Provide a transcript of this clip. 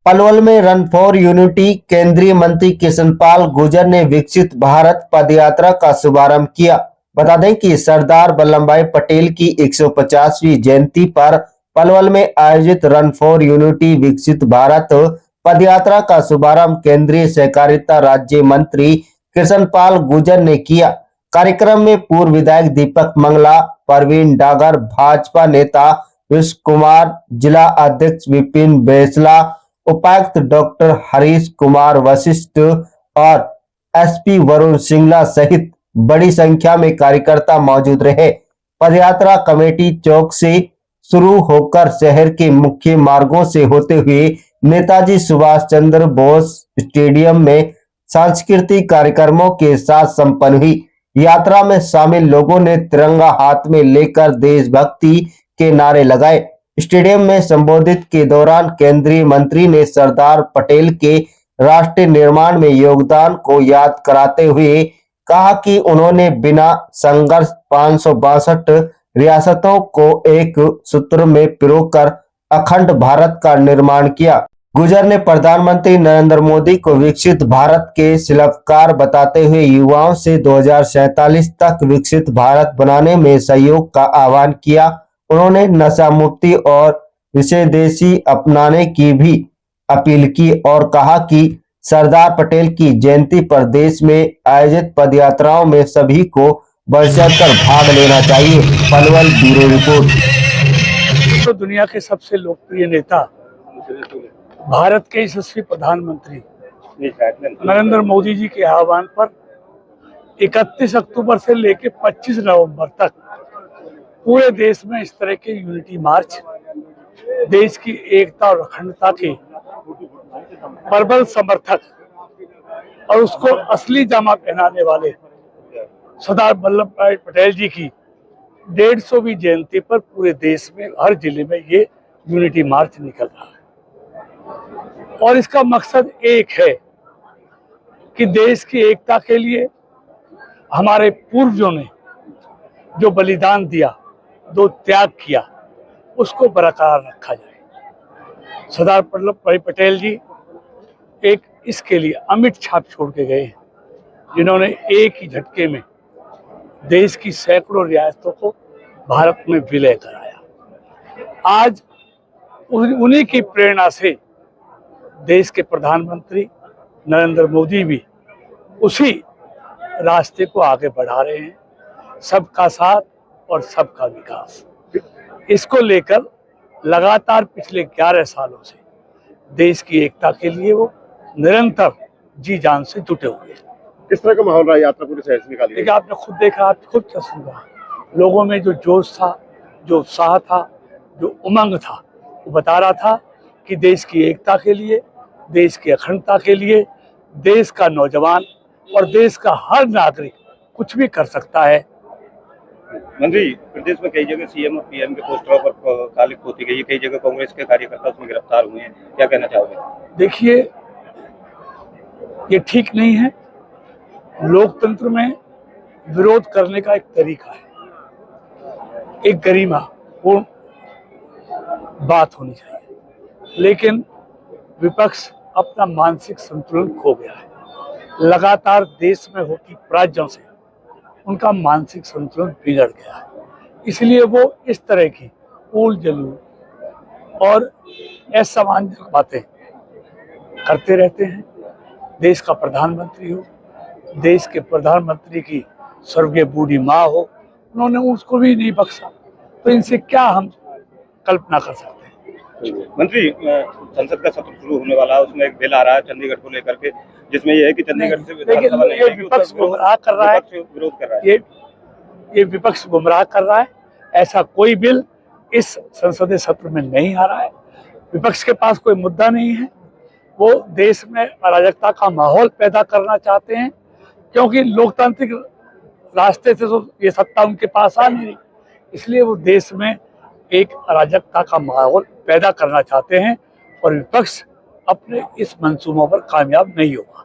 पलवल में run for unity केंद्रीय मंत्री कृष्णपाल गुर्जर ने विकसित भारत पदयात्रा का शुभारंभ किया। बता दें कि सरदार वल्लभ भाई पटेल की 150वीं जयंती पर पलवल में आयोजित रन फॉर यूनिटी विकसित भारत पदयात्रा का शुभारंभ केंद्रीय सहकारिता राज्य मंत्री कृष्णपाल गुर्जर ने किया। कार्यक्रम में पूर्व विधायक दीपक मंगला, प्रवीण डागर, भाजपा नेता विश्व कुमार, जिला अध्यक्ष विपिन बेसला, उपायुक्त डॉक्टर हरीश कुमार वशिष्ठ और एसपी वरुण सिंगला सहित बड़ी संख्या में कार्यकर्ता मौजूद रहे। पदयात्रा कमेटी चौक से शुरू होकर शहर के मुख्य मार्गों से होते हुए नेताजी सुभाष चंद्र बोस स्टेडियम में सांस्कृतिक कार्यक्रमों के साथ संपन्न हुई। यात्रा में शामिल लोगों ने तिरंगा हाथ में लेकर देशभक्ति के नारे लगाए। स्टेडियम में संबोधित के दौरान केंद्रीय मंत्री ने सरदार पटेल के राष्ट्र निर्माण में योगदान को याद कराते हुए कहा कि उन्होंने बिना संघर्ष 562 रियासतों को एक सूत्र में पिरोकर अखंड भारत का निर्माण किया। गुर्जर ने प्रधानमंत्री नरेंद्र मोदी को विकसित भारत के शिल्पकार बताते हुए युवाओं से 2047 तक विकसित भारत बनाने में सहयोग का आह्वान किया। उन्होंने नशा मुक्ति और विदेशी अपनाने की भी अपील की और कहा कि सरदार पटेल की जयंती पर देश में आयोजित पदयात्राओं में सभी को बढ़-चढ़कर भाग लेना चाहिए। Palwal bureau report. तो दुनिया के सबसे लोकप्रिय नेता, भारत के यशस्वी प्रधानमंत्री नरेंद्र मोदी जी के आह्वान पर 31 अक्टूबर से लेकर 25 नवंबर तक पूरे देश में इस तरह के यूनिटी मार्च, देश की एकता और अखंडता के प्रबल समर्थक और उसको असली जामा पहनाने वाले सरदार वल्लभ भाई पटेल जी की 150वीं जयंती पर पूरे देश में हर जिले में ये यूनिटी मार्च निकल रहा है। और इसका मकसद एक है कि देश की एकता के लिए हमारे पूर्वजों ने जो बलिदान दिया, जो त्याग किया, उसको बरकरार रखा जाए। सरदार वल्लभ भाई पटेल जी एक इसके लिए अमिट छाप छोड़ के गए हैं, जिन्होंने एक ही झटके में देश की सैकड़ों रियासतों को भारत में विलय कराया। आज उन्हीं की प्रेरणा से देश के प्रधानमंत्री नरेंद्र मोदी भी उसी रास्ते को आगे बढ़ा रहे हैं, सबका साथ और सबका विकास। इसको लेकर लगातार पिछले 11 सालों से देश की एकता के लिए वो निरंतर जी जान से जुटे हुए हैं। किस तरह का माहौल रहा यात्रा पूरे शहर से निकाली? देखिए, आपने खुद देखा, आप खुद सुना, लोगों में जो जोश था, जो उत्साह था, जो उमंग था, वो बता रहा था कि देश की एकता के लिए, देश की अखंडता के लिए देश का नौजवान और देश का हर नागरिक कुछ भी कर सकता है। मंत्री, प्रदेश में कई जगह सीएम और पीएम के पोस्टरों पर कालिख पोती गई है, कई जगह कांग्रेस के कार्यकर्ता उसमें गिरफ्तार हुए हैं, क्या कहना चाहोगे? देखिए, ये ठीक नहीं है। लोकतंत्र में विरोध करने का एक तरीका है, एक गरिमा पूर्ण बात होनी चाहिए, लेकिन विपक्ष अपना मानसिक संतुलन खो गया है। लगातार देश में होती पराजयों से उनका मानसिक संतुलन बिगड़ गया है, इसलिए वो इस तरह की उल जलूल और असामान्य बातें करते रहते हैं। देश का प्रधानमंत्री हो, देश के प्रधानमंत्री की स्वर्गीय बूढ़ी माँ हो, उन्होंने उसको भी नहीं बख्शा, तो इनसे क्या हम कल्पना कर सकते हैं। मंत्री, संसद का सत्र शुरू होने वाला है, उसमें एक बिल आ रहा है चंडीगढ़ को लेकर के, जिसमें यह है कि चंडीगढ़ से ये विपक्ष गुमराह कर रहा है, विरोध कर रहा है। ये विपक्ष गुमराह कर रहा है। ऐसा कोई बिल इस संसदीय सत्र में नहीं आ रहा है। विपक्ष के पास कोई मुद्दा नहीं है। वो देश में अराजकता का माहौल पैदा करना चाहते हैं, क्योंकि लोकतांत्रिक रास्ते से तो ये सत्ता उनके पास आ नहीं रही, इसलिए वो देश में एक अराजकता का माहौल पैदा करना चाहते हैं और विपक्ष अपने इस मंसूबों पर कामयाब नहीं होगा।